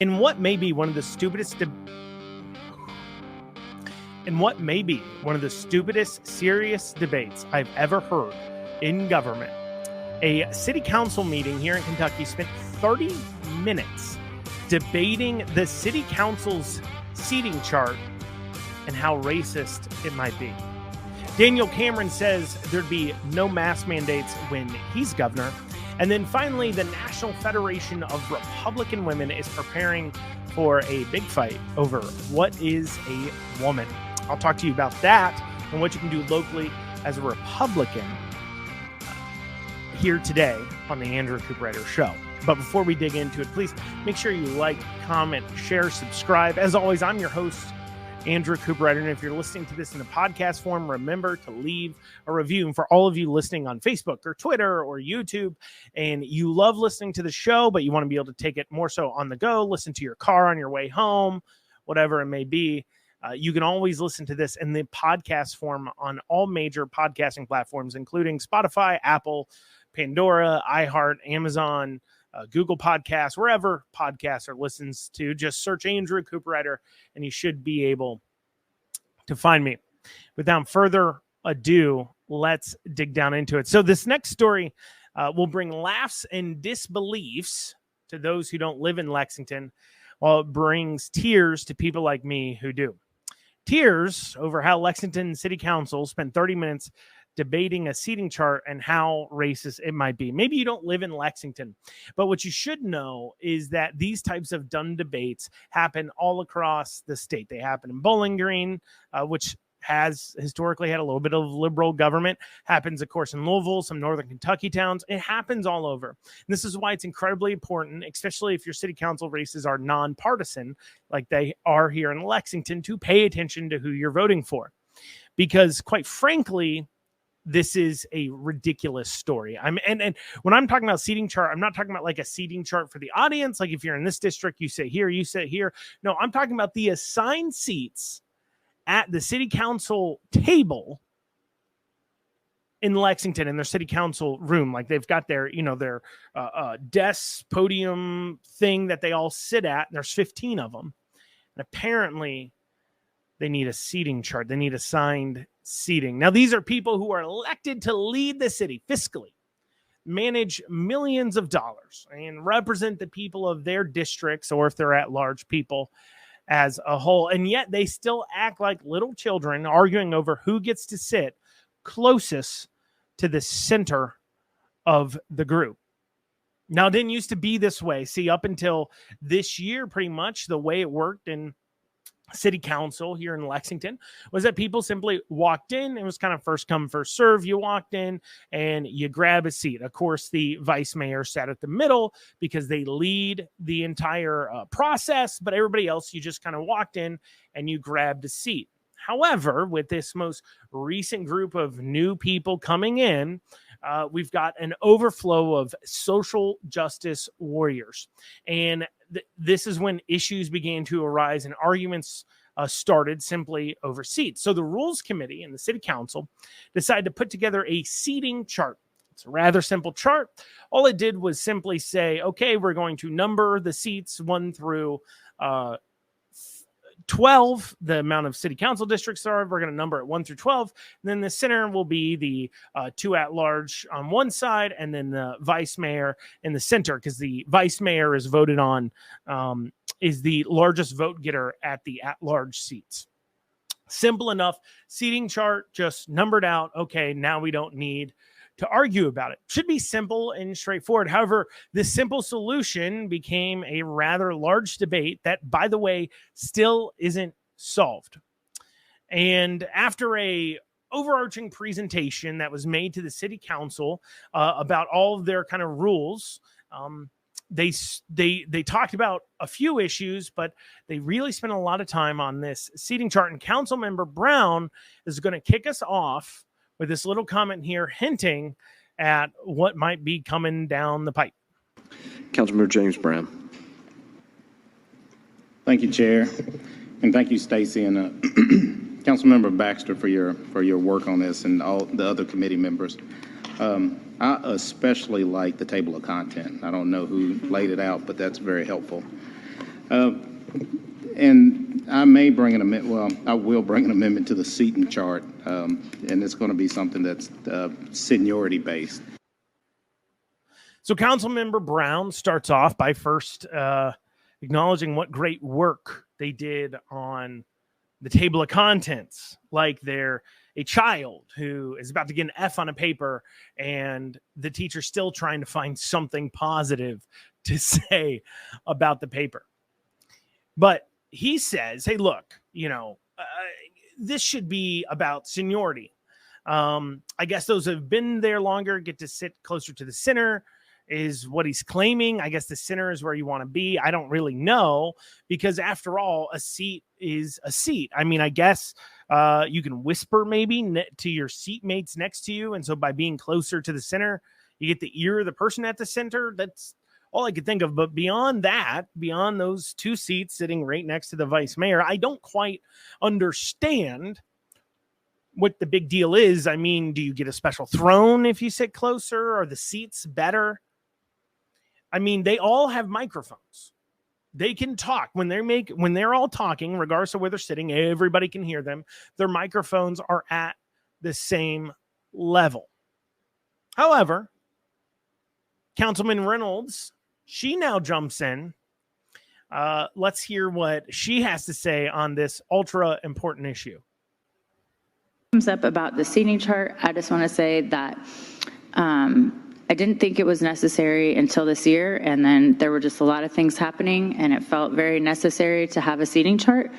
In what may be one of the stupidest serious debates I've ever heard in government, a city council meeting here in Kentucky spent 30 minutes debating the city council's seating chart and how racist it might be. Daniel Cameron says there'd be no mask mandates when he's governor. And then finally, the National Federation of Republican Women is preparing for a big fight over what is a woman. I'll talk to you about that and what you can do locally as a Republican here today on the Andrew Cooperrider Show. But before we dig into it, please make sure you like, comment, share, subscribe. As always, I'm your host, Andrew Cooperrider, and if you're listening to this in a podcast form, remember to leave a review. And for all of you listening on Facebook or Twitter or YouTube, and you love listening to the show, but you want to be able to take it more so on the go, listen to your car on your way home, whatever it may be, you can always listen to this in the podcast form on all major podcasting platforms, including Spotify, Apple, Pandora, iHeart, Amazon, Google Podcasts, wherever podcasts are listened to. Just search Andrew Cooperrider and you should be able to find me. Without further ado, let's dig down into it. So this next story will bring laughs and disbeliefs to those who don't live in Lexington, while it brings tears to people like me who do. Tears over how Lexington City Council spent 30 minutes debating a seating chart and how racist it might be. Maybe you don't live in Lexington, but what you should know is that these types of dumb debates happen all across the state. They happen in Bowling Green, which has historically had a little bit of liberal government. Happens, of course, in Louisville, some northern Kentucky towns. It happens all over. And this is why it's incredibly important, especially if your city council races are nonpartisan, like they are here in Lexington, to pay attention to who you're voting for. Because quite frankly, this is a ridiculous story. And when I'm talking about seating chart, I'm not talking about like a seating chart for the audience. Like if you're in this district, you sit here, you sit here. No, I'm talking about the assigned seats at the city council table in Lexington in their city council room. Like they've got their, their desk podium thing that they all sit at. And there's 15 of them. And apparently they need a seating chart. They need assigned seating. Now, these are people who are elected to lead the city fiscally, manage millions of dollars, and represent the people of their districts, or if they're at large, people as a whole. And yet they still act like little children arguing over who gets to sit closest to the center of the group. Now, it didn't used to be this way. See, up until this year, pretty much the way it worked in city council here in Lexington was that people simply walked in. It was kind of first come, first serve. You walked in and you grab a seat. Of course, the vice mayor sat at the middle because they lead the entire process, but everybody else, you just kind of walked in and you grabbed a seat. However, with this most recent group of new people coming in, we've got an overflow of social justice warriors. And this is when issues began to arise and arguments started simply over seats. So the Rules Committee and the City Council decided to put together a seating chart. It's a rather simple chart. All it did was simply say, okay, we're going to number the seats 1 through 12, the amount of city council districts are. We're going to number it 1 through 12. And then the center will be the 2 at large on one side, and then the vice mayor in the center, because the vice mayor is voted on, is the largest vote getter at the at large seats. Simple enough. Seating chart just numbered out. Okay, now we don't need to argue about it. Should be simple and straightforward. However, this simple solution became a rather large debate that, by the way, still isn't solved. And after a overarching presentation that was made to the city council about all of their kind of rules, they talked about a few issues, but they really spent a lot of time on this seating chart. And Councilmember Brown is going to kick us off with this little comment here hinting at what might be coming down the pipe. Councilmember James Brown. Thank you, Chair. And thank you, Stacy, and Councilmember Baxter for your work on this, and all the other committee members. I especially like the table of content. I don't know who laid it out, but that's very helpful. And I may bring an amendment, well, I will bring an amendment to the seating chart, and it's going to be something that's seniority-based. So Councilmember Brown starts off by first acknowledging what great work they did on the table of contents, like they're a child who is about to get an F on a paper and the teacher's still trying to find something positive to say about the paper. But he says, hey, look, this should be about seniority. I guess those who have been there longer get to sit closer to the center, is what he's claiming. I guess the center is where you want to be. I don't really know, because after all, a seat is a seat. I mean, I guess you can whisper maybe to your seatmates next to you. And so by being closer to the center, you get the ear of the person at the center. That's all I could think of. But beyond that, beyond those two seats sitting right next to the vice mayor, I don't quite understand what the big deal is. I mean, do you get a special throne if you sit closer? Are the seats better? I mean, they all have microphones. They can talk when they're all talking, regardless of where they're sitting, everybody can hear them. Their microphones are at the same level. However, Councilman Reynolds, she now jumps in. Let's hear what she has to say on this ultra important issue. Comes up about the seating chart. I just want to say that I didn't think it was necessary until this year, and then there were just a lot of things happening, and it felt very necessary to have a seating chart.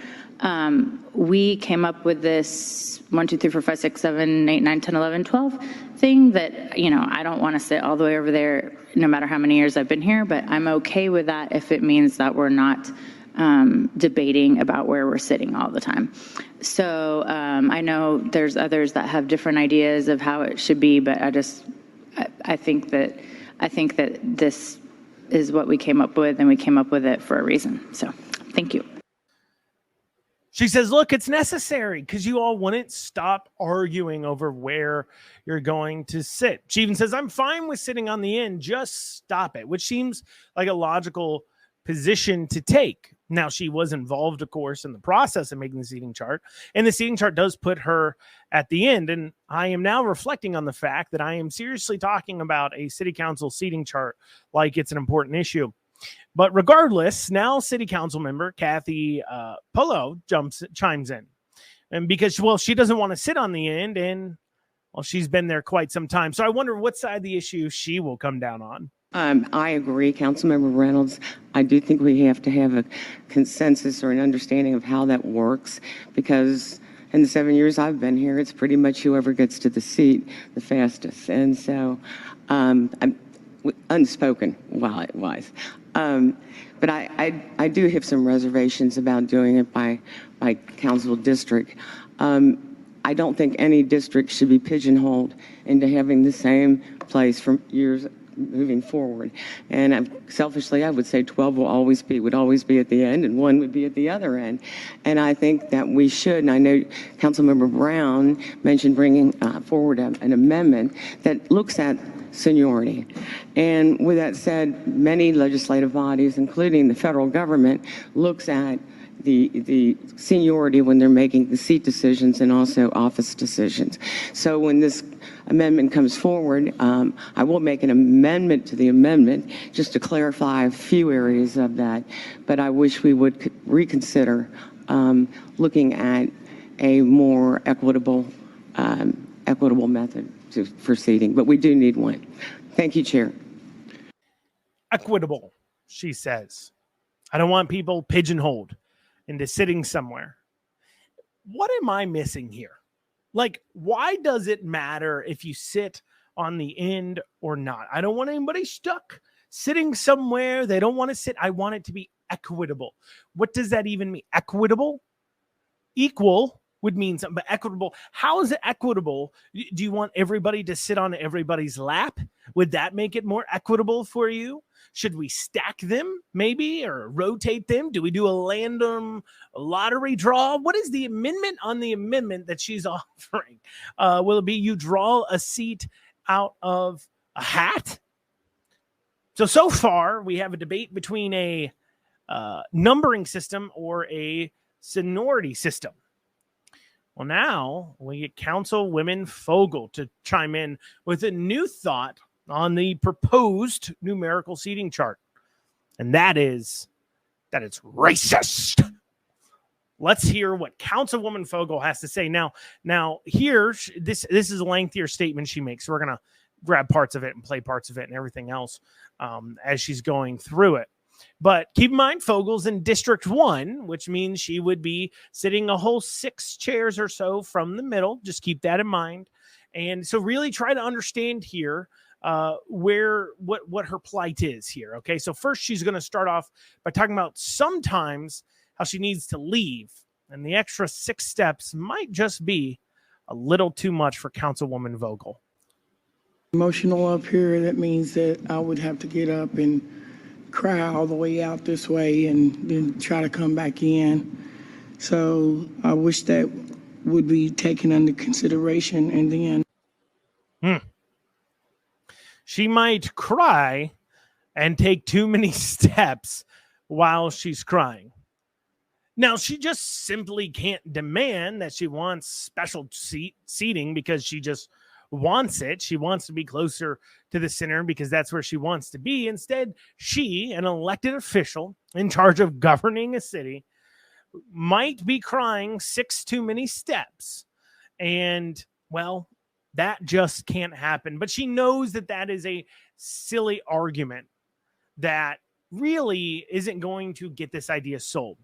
We came up with this 1, 2, 3, 4, 5, 6, 7, 8, 9, 10, 11, 12 thing that, I don't want to sit all the way over there no matter how many years I've been here, but I'm okay with that if it means that we're not debating about where we're sitting all the time. So I know there's others that have different ideas of how it should be, but I think that this is what we came up with, and we came up with it for a reason. So thank you. She says, look, it's necessary because you all wouldn't stop arguing over where you're going to sit. She even says, I'm fine with sitting on the end. Just stop it, which seems like a logical position to take. Now, she was involved, of course, in the process of making the seating chart, and the seating chart does put her at the end. And I am now reflecting on the fact that I am seriously talking about a city council seating chart like it's an important issue. But regardless, now city council member Kathy Polo chimes in, and because, well, she doesn't want to sit on the end, and well, she's been there quite some time. So I wonder what side of the issue she will come down on. I agree, Councilmember Reynolds. I do think we have to have a consensus or an understanding of how that works, because in the 7 years I've been here, it's pretty much whoever gets to the seat the fastest. And so I'm unspoken wise. But I do have some reservations about doing it by council district. I don't think any district should be pigeonholed into having the same place for years moving forward. And selfishly, I would say 12 would always be at the end, and 1 would be at the other end. And I think that we should, and I know Councilmember Brown mentioned bringing forward an amendment that looks at seniority. And with that said, many legislative bodies, including the federal government, looks at the seniority when they're making the seat decisions and also office decisions. So when this amendment comes forward, I will make an amendment to the amendment just to clarify a few areas of that. But I wish we would reconsider looking at a more equitable method for seating. But we do need one. Thank you, Chair. Equitable, she says. I don't want people pigeonholed into sitting somewhere. What am I missing here? Like, why does it matter if you sit on the end or not? I don't want anybody stuck sitting somewhere they don't want to sit. I want it to be equitable. What does that even mean? Equitable? Equal would mean something, but equitable. How is it equitable? Do you want everybody to sit on everybody's lap? Would that make it more equitable for you? Should we stack them maybe, or rotate them? Do we do a random lottery draw? What is the amendment on the amendment that she's offering? Will it be you draw a seat out of a hat? So far, we have a debate between a numbering system or a seniority system. Well, now we get Councilwoman Fogel to chime in with a new thought on the proposed numerical seating chart, and that is that it's racist. Let's hear what Councilwoman Fogel has to say. Now here, this is a lengthier statement she makes. So we're going to grab parts of it and play parts of it and everything else as she's going through it. But keep in mind, Fogel's in District 1, which means she would be sitting a whole 6 chairs or so from the middle. Just keep that in mind. And so really try to understand here what her plight is here. Okay, so first she's going to start off by talking about sometimes how she needs to leave, and the extra 6 steps might just be a little too much for Councilwoman Vogel. Emotional up here, that means that I would have to get up and cry all the way out this way and then try to come back in. So I wish that would be taken under consideration. And then she might cry and take too many steps while she's crying. Now, she just simply can't demand that she wants special seating because she just wants it. She wants to be closer to the center because that's where she wants to be. Instead, she, an elected official in charge of governing a city, might be crying 6 too many steps. And, well, that just can't happen. But she knows that that is a silly argument that really isn't going to get this idea sold.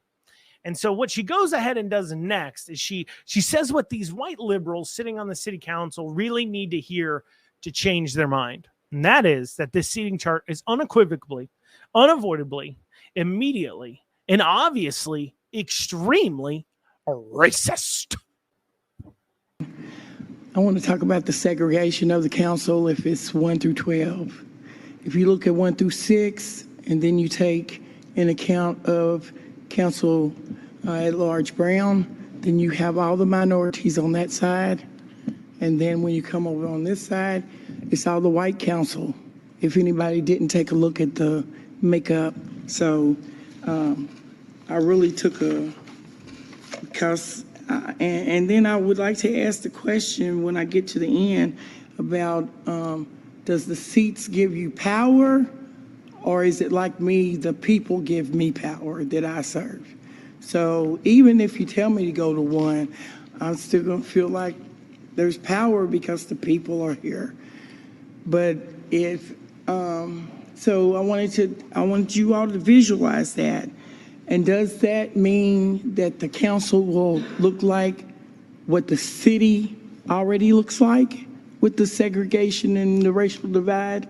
And so what she goes ahead and does next is she says what these white liberals sitting on the city council really need to hear to change their mind. And that is that this seating chart is unequivocally, unavoidably, immediately, and obviously extremely racist. I want to talk about the segregation of the council if it's 1 through 12. If you look at 1 through 6, and then you take in account of Council at Large Brown, then you have all the minorities on that side. And then when you come over on this side, it's all the white council, if anybody didn't take a look at the makeup. So I really took and then I would like to ask the question when I get to the end about does the seats give you power? Or is it like me, the people give me power that I serve? So even if you tell me to go to 1, I'm still going to feel like there's power because the people are here. But if, so I wanted you all to visualize that. And does that mean that the council will look like what the city already looks like with the segregation and the racial divide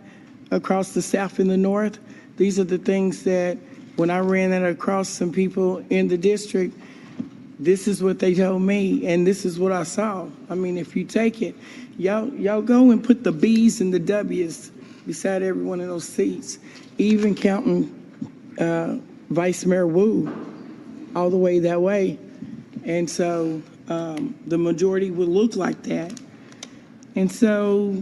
across the South and the North? These are the things that when I ran that across some people in the district, this is what they told me, and this is what I saw. I mean, if you take it, y'all go and put the B's and the W's beside every one of those seats, even counting Vice Mayor Wu all the way that way. And so the majority would look like that. And so...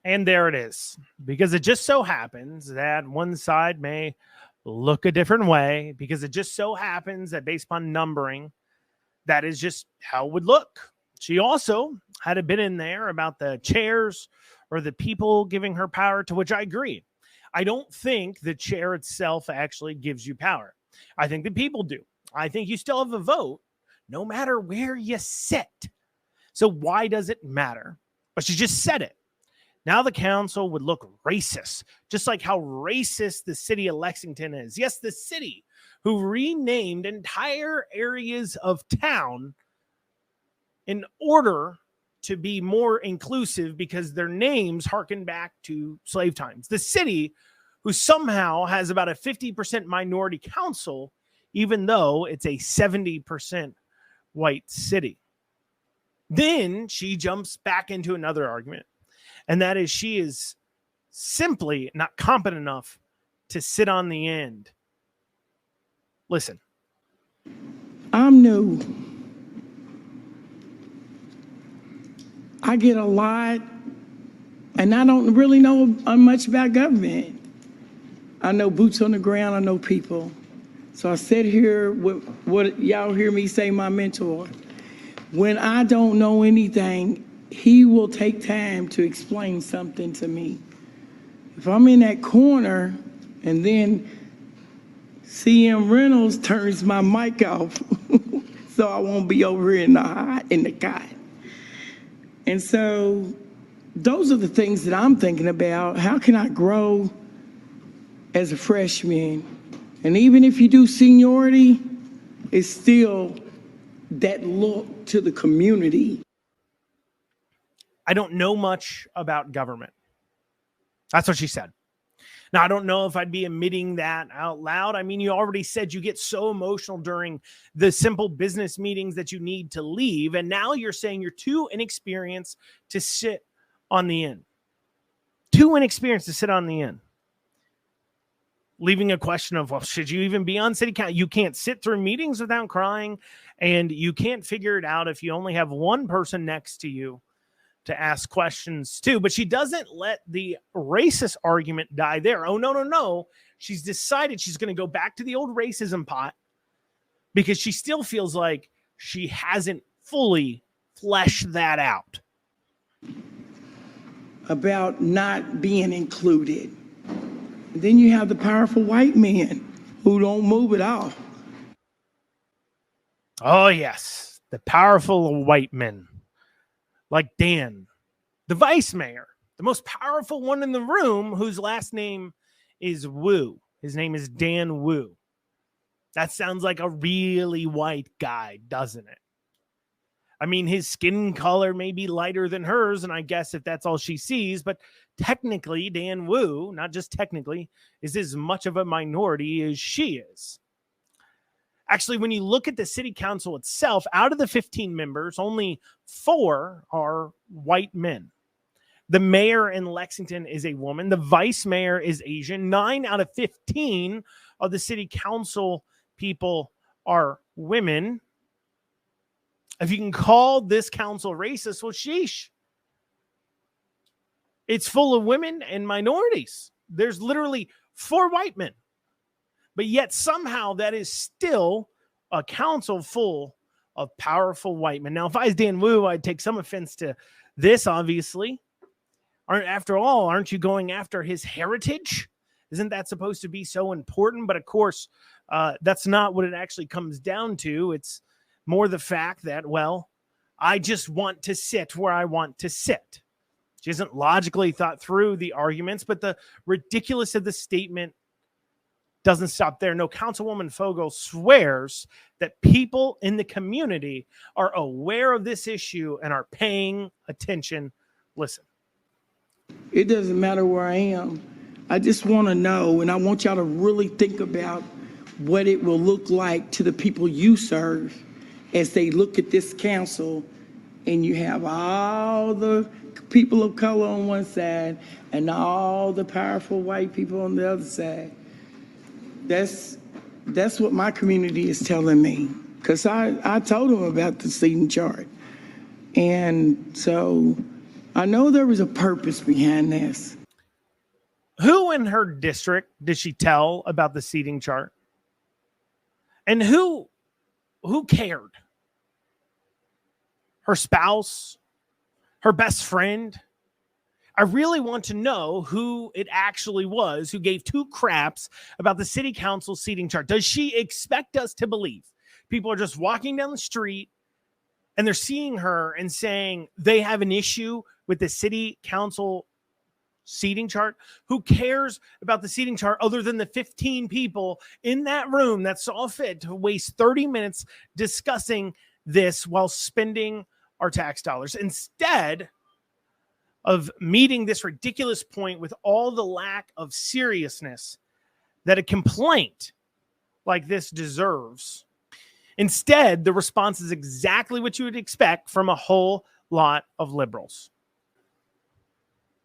And there it is, because it just so happens that one side may look a different way, because it just so happens that based upon numbering, that is just how it would look. She also had a bit in there about the chairs or the people giving her power, to which I agree. I don't think the chair itself actually gives you power. I think the people do. I think you still have a vote no matter where you sit. So why does it matter? But she just said it. Now the council would look racist, just like how racist the city of Lexington is. Yes, the city who renamed entire areas of town in order to be more inclusive because their names harken back to slave times. The city who somehow has about a 50% minority council, even though it's a 70% white city. Then she jumps back into another argument. And that is she is simply not competent enough to sit on the end. Listen. I'm new. I get a lot, and I don't really know much about government. I know boots on the ground, I know people. So I sit here with what y'all hear me say, my mentor. When I don't know anything, he will take time to explain something to me. If I'm in that corner and then CM Reynolds turns my mic off, so I won't be over here in the cot. And so those are the things that I'm thinking about. How can I grow as a freshman? And even if you do seniority, it's still that look to the community. I don't know much about government. That's what she said. Now, I don't know if I'd be admitting that out loud. I mean, you already said you get so emotional during the simple business meetings that you need to leave. And now you're saying you're too inexperienced to sit on the end. Too inexperienced to sit on the end. Leaving a question of, well, should you even be on city council? You can't sit through meetings without crying, and you can't figure it out if you only have one person next to you to ask questions to. But she doesn't let the racist argument die there. Oh, no. She's decided she's going to go back to the old racism pot because she still feels like she hasn't fully fleshed that out. About not being included. And then you have the powerful white men who don't move at all. Oh, yes. The powerful white men. Like Dan, the vice mayor, the most powerful one in the room, whose last name is Wu. His name is Dan Wu. That sounds like a really white guy, doesn't it? I mean, his skin color may be lighter than hers, and I guess if that's all she sees, but technically, Dan Wu, not just technically, is as much of a minority as she is. Actually, when you look at the city council itself, out of the 15 members, only 4 are white men. The mayor in Lexington is a woman. The vice mayor is Asian. 9 out of 15 of the city council people are women. If you can call this council racist, well, sheesh. It's full of women and minorities. There's literally 4 white men. But yet somehow that is still a council full of powerful white men. Now, if I was Dan Wu, I'd take some offense to this, obviously. After all, aren't you going after his heritage? Isn't that supposed to be so important? But of course, that's not what it actually comes down to. It's more the fact that, well, I just want to sit where I want to sit. She hasn't logically thought through the arguments, but the ridiculous of the statement doesn't stop there. No, Councilwoman Fogel swears that people in the community are aware of this issue and are paying attention. Listen. It doesn't matter where I am. I just want to know, and I want y'all to really think about what it will look like to the people you serve as they look at this council, and you have all the people of color on one side and all the powerful white people on the other side. That's what my community is telling me, because I told them about the seating chart. And so I know there was a purpose behind this. Who in her district did she tell about the seating chart? And who cared? Her spouse? Her best friend? I really want to know who it actually was who gave 2 craps about the city council seating chart. Does she expect us to believe people are just walking down the street and they're seeing her and saying they have an issue with the city council seating chart? Who cares about the seating chart other than the 15 people in that room that saw fit to waste 30 minutes discussing this while spending our tax dollars? Instead of meeting this ridiculous point with all the lack of seriousness that a complaint like this deserves, instead, the response is exactly what you would expect from a whole lot of liberals.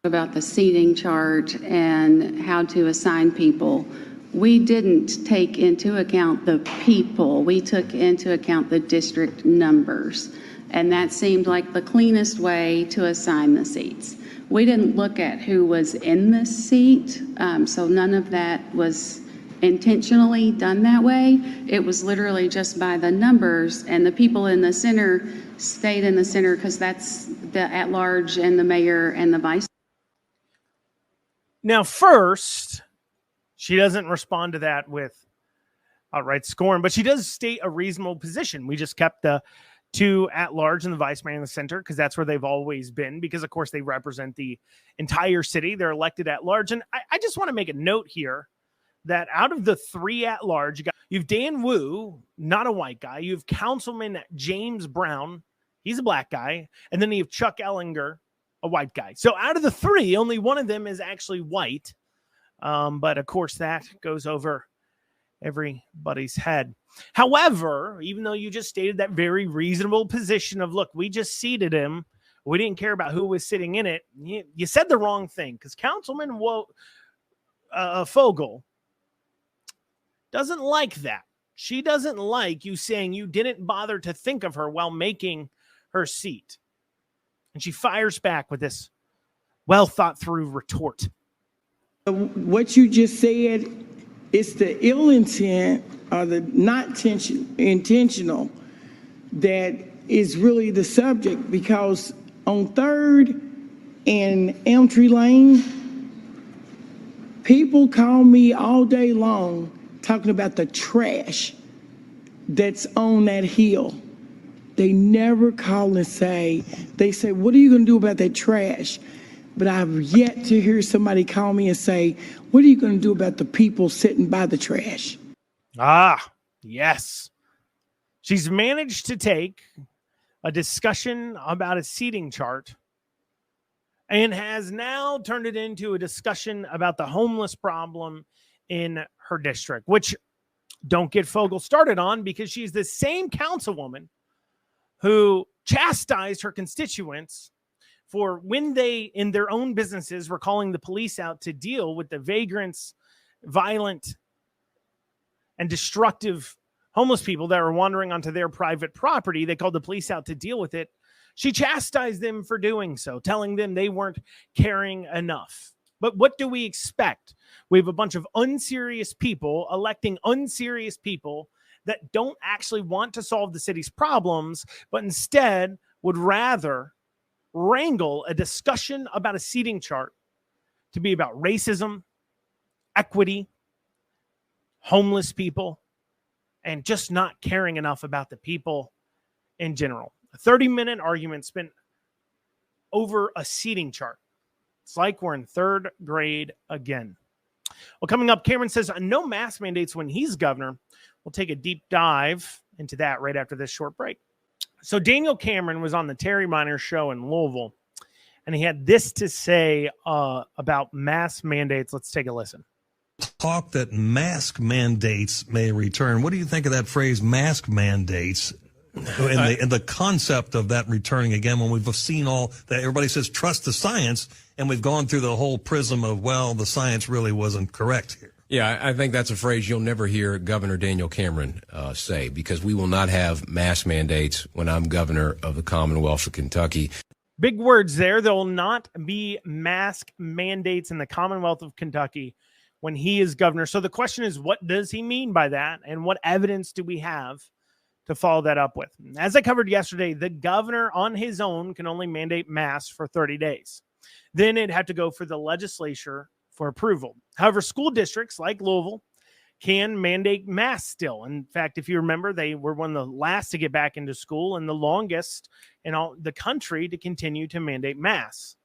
About the seating chart and how to assign people, we didn't take into account the people. We took into account the district numbers. And that seemed like the cleanest way to assign the seats. We didn't look at who was in the seat, so none of that was intentionally done that way. It was literally just by the numbers, and the people in the center stayed in the center because that's the at-large and the mayor and the vice. Now, first, she doesn't respond to that with outright scorn, but she does state a reasonable position. We just kept the two at-large and the vice mayor in the center because that's where they've always been, because, of course, they represent the entire city. They're elected at-large. And I just want to make a note here that out of the three at-large, you have Dan Wu, not a white guy. You have Councilman James Brown. He's a black guy. And then you have Chuck Ellinger, a white guy. So out of the three, only one of them is actually white. But, of course, that goes over everybody's head. However, even though you just stated that very reasonable position of, look, we just seated him, we didn't care about who was sitting in it, you said the wrong thing, because Councilman Fogel doesn't like that. She doesn't like you saying you didn't bother to think of her while making her seat. And she fires back with this well thought through retort. What you just said, it's the ill intent or the not intentional that is really the subject, because on 3rd and Elmtree Lane, people call me all day long talking about the trash that's on that hill. They never call and say, they say, what are you going to do about that trash? But I've yet to hear somebody call me and say, what are you going to do about the people sitting by the trash? Ah, yes. She's managed to take a discussion about a seating chart and has now turned it into a discussion about the homeless problem in her district, which don't get Fogel started on, because she's the same councilwoman who chastised her constituents for when they, in their own businesses, were calling the police out to deal with the vagrants, violent, and destructive homeless people that were wandering onto their private property. They called the police out to deal with it. She chastised them for doing so, telling them they weren't caring enough. But what do we expect? We have a bunch of unserious people electing unserious people that don't actually want to solve the city's problems, but instead would rather wrangle a discussion about a seating chart to be about racism, equity, homeless people, and just not caring enough about the people in general. A 30-minute argument spent over a seating chart. It's like we're in 3rd grade again. Well, coming up, Cameron says no mask mandates when he's governor. We'll take a deep dive into that right after this short break. So Daniel Cameron was on the Terry Miner show in Louisville, and he had this to say about mask mandates. Let's take a listen. Talk that mask mandates may return. What do you think of that phrase, mask mandates, and the concept of that returning again, when we've seen all that? Everybody says trust the science, and we've gone through the whole prism of, well, the science really wasn't correct here. Yeah, I think that's a phrase you'll never hear Governor Daniel Cameron say, because we will not have mask mandates when I'm governor of the Commonwealth of Kentucky. Big words there. There will not be mask mandates in the Commonwealth of Kentucky when he is governor. So the question is, what does he mean by that? And what evidence do we have to follow that up with? As I covered yesterday, the governor on his own can only mandate masks for 30 days. Then it'd have to go for the legislature for approval. However, school districts like Louisville can mandate masks still. In fact, if you remember, they were one of the last to get back into school and the longest in all the country to continue to mandate masks.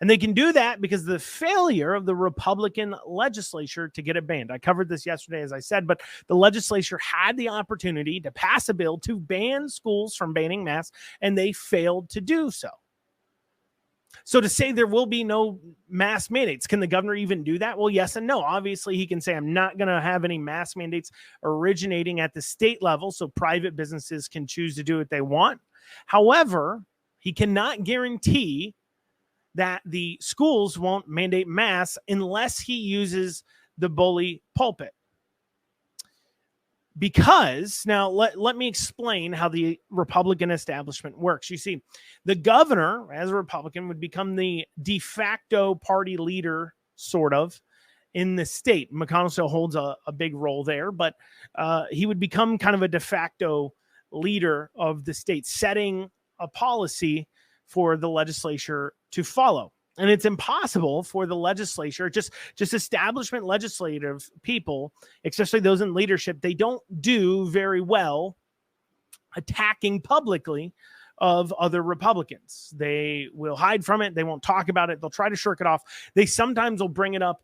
And they can do that because of the failure of the Republican legislature to get it banned. I covered this yesterday, as I said, but the legislature had the opportunity to pass a bill to ban schools from banning masks, and they failed to do so. So to say there will be no mask mandates, can the governor even do that? Well, yes and no. Obviously, he can say, I'm not going to have any mask mandates originating at the state level, so private businesses can choose to do what they want. However, he cannot guarantee that the schools won't mandate masks unless he uses the bully pulpit. Because now let me explain how the Republican establishment works. You see, the governor, as a Republican, would become the de facto party leader, sort of, in the state. McConnell still holds a big role there, but he would become kind of a de facto leader of the state, setting a policy for the legislature to follow. And it's impossible for the legislature, just establishment legislative people, especially those in leadership, they don't do very well attacking publicly of other Republicans. They will hide from it. They won't talk about it. They'll try to shirk it off. They sometimes will bring it up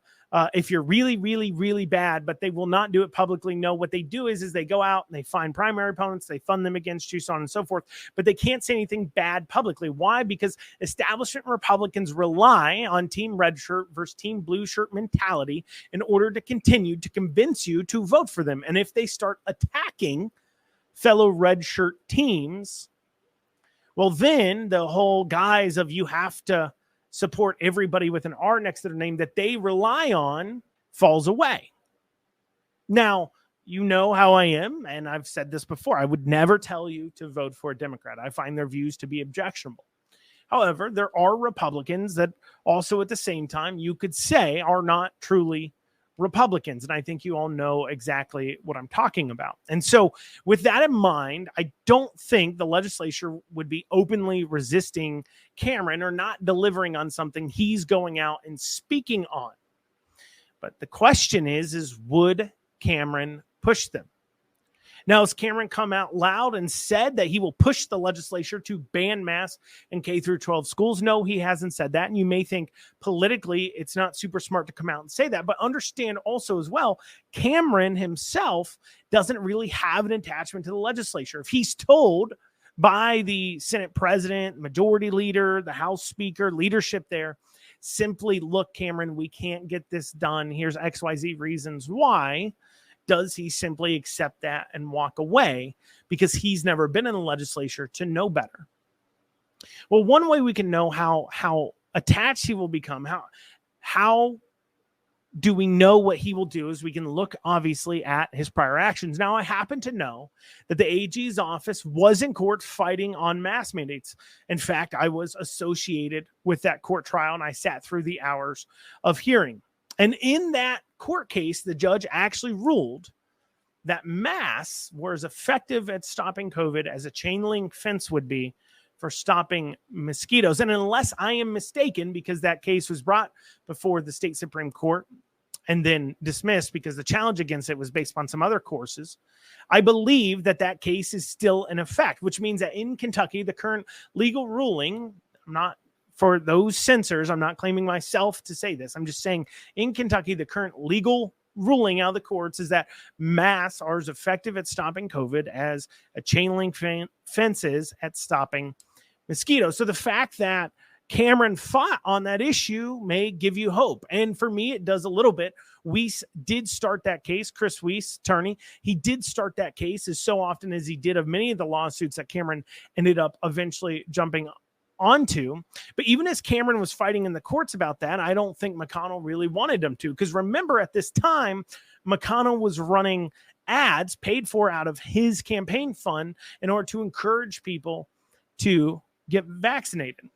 if you're really, really, really bad, but they will not do it publicly. No, what they do is they go out and they find primary opponents, they fund them against you, so on and so forth, but they can't say anything bad publicly. Why? Because establishment Republicans rely on team red shirt versus team blue shirt mentality in order to continue to convince you to vote for them. And if they start attacking fellow red shirt teams, well, then the whole guise of you have to support everybody with an R next to their name that they rely on falls away. Now, you know how I am, and I've said this before. I would never tell you to vote for a Democrat. I find their views to be objectionable. However, there are Republicans that also at the same time you could say are not truly Republicans. And I think you all know exactly what I'm talking about. And so with that in mind, I don't think the legislature would be openly resisting Cameron or not delivering on something he's going out and speaking on. But the question is would Cameron push them? Now, has Cameron come out loud and said that he will push the legislature to ban masks in K through 12 schools? No, he hasn't said that. And you may think politically it's not super smart to come out and say that. But understand also as well, Cameron himself doesn't really have an attachment to the legislature. If he's told by the Senate president, majority leader, the House speaker, leadership there, simply, look, Cameron, we can't get this done. Here's XYZ reasons why. Does he simply accept that and walk away because he's never been in the legislature to know better? Well, one way we can know how attached he will become, how do we know what he will do is we can look obviously at his prior actions. Now, I happen to know that the AG's office was in court fighting on mask mandates. In fact, I was associated with that court trial and I sat through the hours of hearing. And in that court case, the judge actually ruled that masks were as effective at stopping COVID as a chain link fence would be for stopping mosquitoes. And unless I am mistaken, because that case was brought before the state Supreme Court and then dismissed because the challenge against it was based on some other courses, I believe that case is still in effect, which means that in Kentucky, the current legal ruling, for those censors, I'm not claiming myself to say this. I'm just saying in Kentucky, the current legal ruling out of the courts is that masks are as effective at stopping COVID as a chain link fence is at stopping mosquitoes. So the fact that Cameron fought on that issue may give you hope. And for me, it does a little bit. Weiss did start that case. Chris Weiss, attorney, he did start that case as so often as he did of many of the lawsuits that Cameron ended up eventually jumping onto. But even as Cameron was fighting in the courts about that, I don't think McConnell really wanted him to. Because remember, at this time, McConnell was running ads paid for out of his campaign fund in order to encourage people to get vaccinated.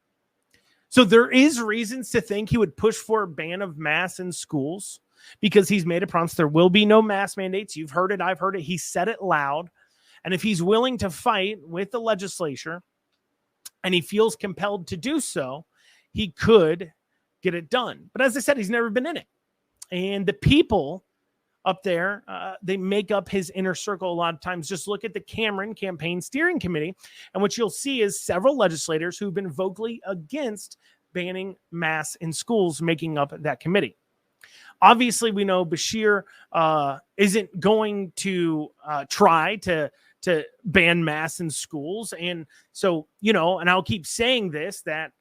So there is reasons to think he would push for a ban of masks in schools because he's made a promise. There will be no mask mandates. You've heard it. I've heard it. He said it loud. And if he's willing to fight with the legislature, and he feels compelled to do so, he could get it done. But as I said, he's never been in it. And the people up there, they make up his inner circle a lot of times. Just look at the Cameron Campaign Steering Committee. And what you'll see is several legislators who've been vocally against banning masks in schools making up that committee. Obviously, we know Beshear isn't going to try to ban masks in schools. And so, and I'll keep saying this, that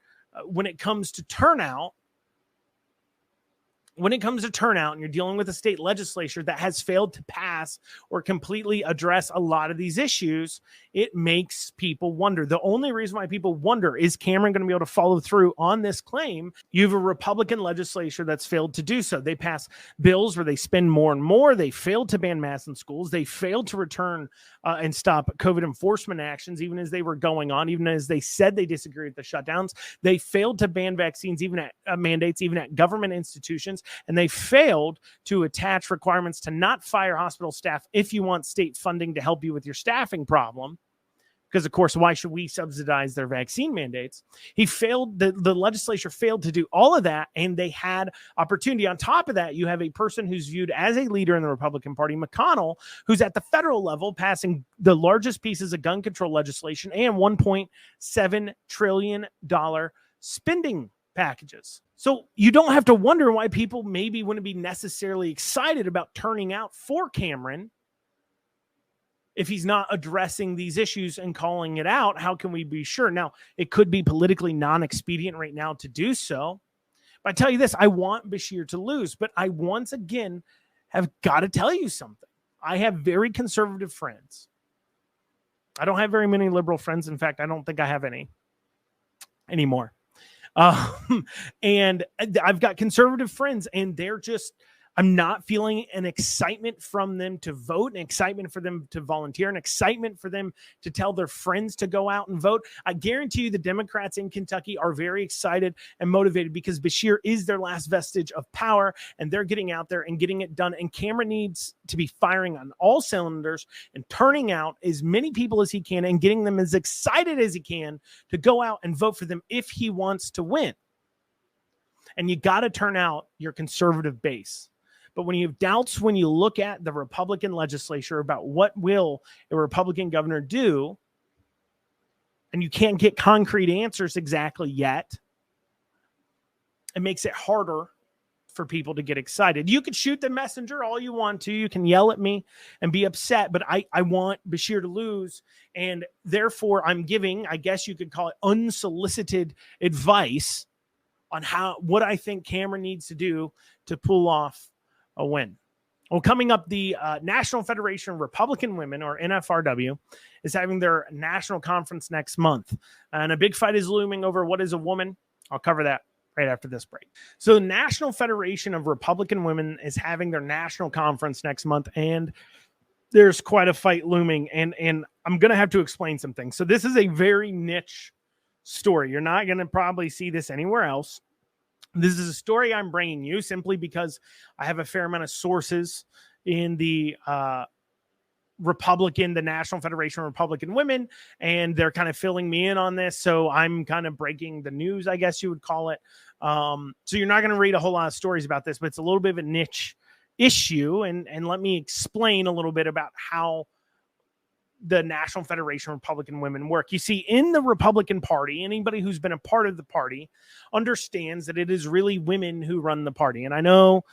when it comes to turnout, when it comes to turnout and you're dealing with a state legislature that has failed to pass or completely address a lot of these issues, it makes people wonder. The only reason why people wonder is Cameron going to be able to follow through on this claim? You have a Republican legislature that's failed to do so. They pass bills where they spend more and more. They failed to ban masks in schools. They failed to return and stop COVID enforcement actions, even as they were going on, even as they said they disagreed with the shutdowns. They failed to ban vaccines, even at mandates, even at government institutions. And they failed to attach requirements to not fire hospital staff if you want state funding to help you with your staffing problem. Because, of course, why should we subsidize their vaccine mandates? The legislature failed to do all of that, and they had opportunity. On top of that, you have a person who's viewed as a leader in the Republican Party, McConnell, who's at the federal level passing the largest pieces of gun control legislation and $1.7 trillion spending packages. So you don't have to wonder why people maybe wouldn't be necessarily excited about turning out for Cameron if he's not addressing these issues and calling it out. How can we be sure? Now, it could be politically non-expedient right now to do so. But I tell you this, I want Beshear to lose, but I once again have got to tell you something. I have very conservative friends. I don't have very many liberal friends. In fact, I don't think I have any anymore. And I've got conservative friends, and I'm not feeling an excitement from them to vote, an excitement for them to volunteer, an excitement for them to tell their friends to go out and vote. I guarantee you the Democrats in Kentucky are very excited and motivated because Beshear is their last vestige of power, and they're getting out there and getting it done. And Cameron needs to be firing on all cylinders and turning out as many people as he can and getting them as excited as he can to go out and vote for them if he wants to win. And you got to turn out your conservative base. But when you have doubts, when you look at the Republican legislature about what will a Republican governor do, and you can't get concrete answers exactly yet, it makes it harder for people to get excited. You could shoot the messenger all you want to. You can yell at me and be upset, but I want Beshear to lose. And therefore, I'm giving, I guess you could call it unsolicited advice on what I think Cameron needs to do to pull off a win. Well, coming up, the National Federation of Republican Women, or NFRW, is having their national conference next month. And a big fight is looming over what is a woman. I'll cover that right after this break. So the National Federation of Republican Women is having their national conference next month, and there's quite a fight looming. And I'm going to have to explain some things. So this is a very niche story. You're not going to probably see this anywhere else. This is a story I'm bringing you simply because I have a fair amount of sources in the the National Federation of Republican Women, and they're kind of filling me in on this. So I'm kind of breaking the news, I guess you would call it. So you're not going to read a whole lot of stories about this, but it's a little bit of a niche issue. And let me explain a little bit about how the National Federation of Republican Women work. You see, in the Republican Party, anybody who's been a part of the party understands that it is really women who run the party. And I know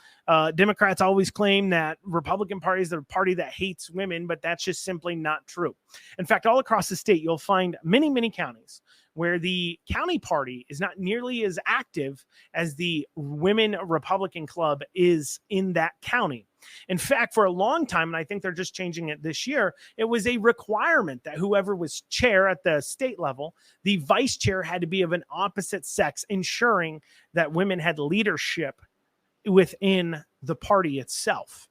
Democrats always claim that Republican Party is the party that hates women, but that's just simply not true. In fact, all across the state, you'll find many, many counties where the county party is not nearly as active as the Women Republican Club is in that county. In fact, for a long time, and I think they're just changing it this year, it was a requirement that whoever was chair at the state level, the vice chair had to be of an opposite sex, ensuring that women had leadership within the party itself.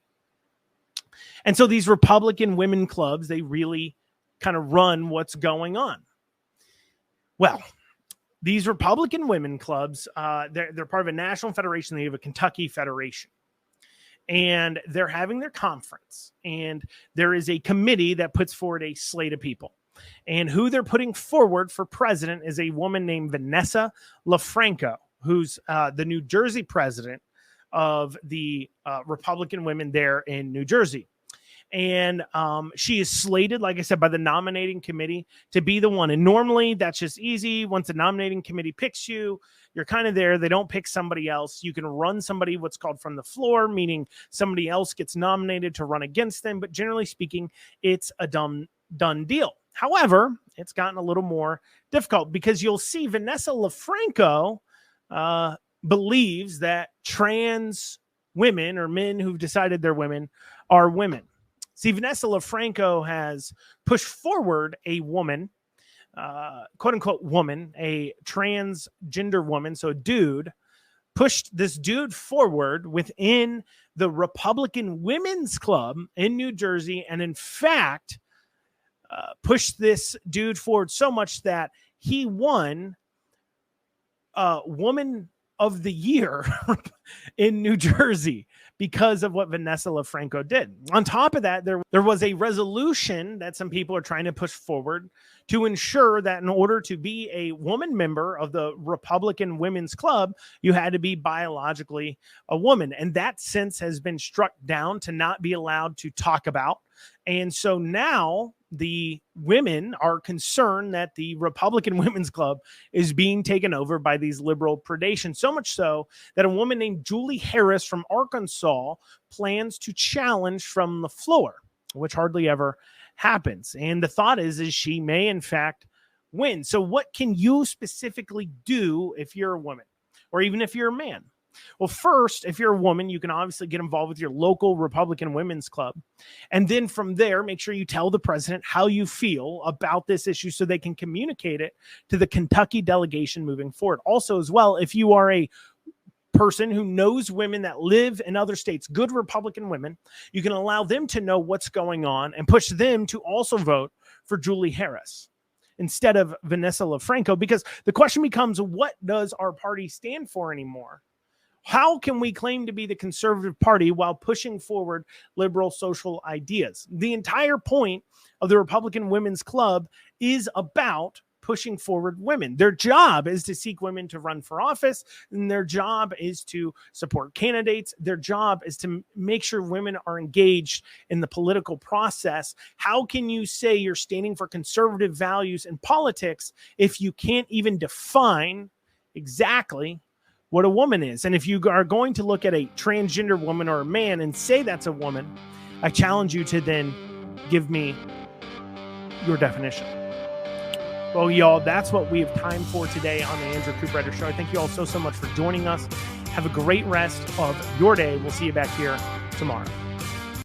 And so these Republican women clubs, they really kind of run what's going on. Well, these Republican women clubs, they're part of a national federation. They have a Kentucky federation. And they're having their conference. And there is a committee that puts forward a slate of people. And who they're putting forward for president is a woman named Vanessa LaFranco, who's the New Jersey president of the Republican women there in New Jersey. And she is slated, like I said, by the nominating committee to be the one. And normally that's just easy. Once the nominating committee picks you, you're kind of there. They don't pick somebody else. You can run somebody what's called from the floor, meaning somebody else gets nominated to run against them. But generally speaking, it's a done deal. However, it's gotten a little more difficult because you'll see Vanessa LaFranco believes that trans women or men who've decided they're women are women. See, Vanessa LaFranco has pushed forward a woman, quote unquote woman, a transgender woman, so a dude, pushed this dude forward within the Republican Women's Club in New Jersey, and in fact, pushed this dude forward so much that he won Woman of the Year in New Jersey because of what Vanessa LaFranco did. On top of that, there was a resolution that some people are trying to push forward to ensure that in order to be a woman member of the Republican Women's Club, you had to be biologically a woman. And that since has been struck down to not be allowed to talk about. And so now the women are concerned that the Republican Women's Club is being taken over by these liberal predations, so much so that a woman named Julie Harris from Arkansas plans to challenge from the floor, which hardly ever happens. And the thought is she may, in fact, win. So what can you specifically do if you're a woman or even if you're a man? Well, first, if you're a woman, you can obviously get involved with your local Republican Women's Club. And then from there, make sure you tell the president how you feel about this issue so they can communicate it to the Kentucky delegation moving forward. Also, as well, if you are a person who knows women that live in other states, good Republican women, you can allow them to know what's going on and push them to also vote for Julie Harris instead of Vanessa LaFranco, because the question becomes, what does our party stand for anymore? How can we claim to be the conservative party while pushing forward liberal social ideas? The entire point of the Republican Women's Club is about pushing forward women. Their job is to seek women to run for office, and their job is to support candidates. Their job is to make sure women are engaged in the political process. How can you say you're standing for conservative values in politics if you can't even define exactly what a woman is? And if you are going to look at a transgender woman or a man and say that's a woman, I challenge you to then give me your definition. Well, y'all, that's what we have time for today on the Andrew Cooperrider Show. I thank you all so much for joining us. Have a great rest of your day. We'll see you back here tomorrow.